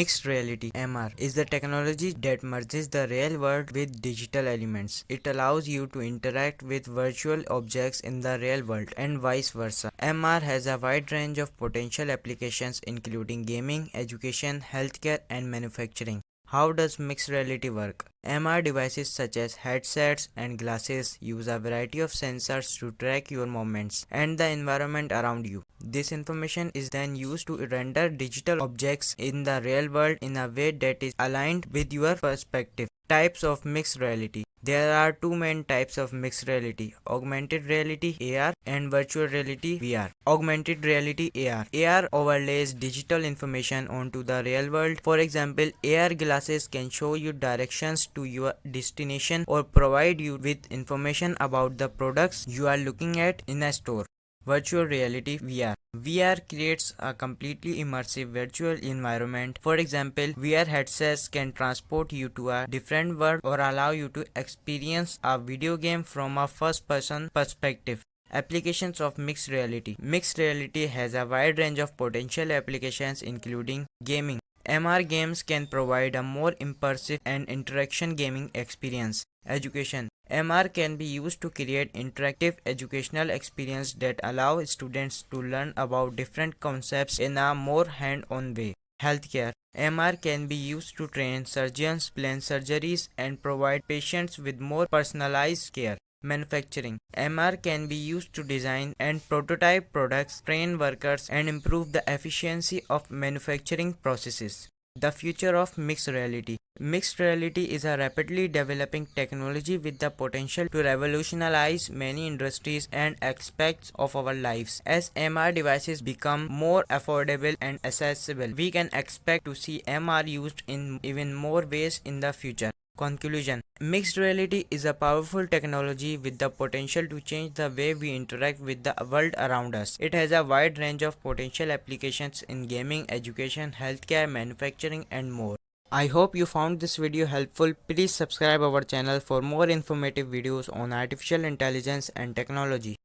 Mixed reality (MR) is the technology that merges the real world with digital elements. It allows you to interact with virtual objects in the real world and vice versa. MR has a wide range of potential applications including gaming, education, healthcare, and manufacturing. How does mixed reality work? MR devices such as headsets and glasses use a variety of sensors to track your movements and the environment around you. This information is then used to render digital objects in the real world in a way that is aligned with your perspective. Types of mixed reality. There are two main types of mixed reality: augmented reality (AR) and virtual reality (VR). Augmented reality (AR). AR overlays digital information onto the real world. For example, AR glasses can show you directions to your destination or provide you with information about the products you are looking at in a store. Virtual reality (VR). VR creates a completely immersive virtual environment. For example, VR headsets can transport you to a different world or allow you to experience a video game from a first-person perspective. Applications of mixed reality. Mixed reality has a wide range of potential applications including gaming. MR games can provide a more immersive and interaction gaming experience. Education. MR can be used to create interactive educational experiences that allow students to learn about different concepts in a more hands-on way. Healthcare. MR can be used to train surgeons, plan surgeries, and provide patients with more personalized care. Manufacturing. MR can be used to design and prototype products, train workers, and improve the efficiency of manufacturing processes. The future of mixed reality. Mixed reality is a rapidly developing technology with the potential to revolutionize many industries and aspects of our lives. As MR devices become more affordable and accessible, we can expect to see MR used in even more ways in the future. Conclusion. Mixed reality is a powerful technology with the potential to change the way we interact with the world around us. It has a wide range of potential applications in gaming, education, healthcare, manufacturing, and more. I hope you found this video helpful. Please subscribe our channel for more informative videos on artificial intelligence and technology.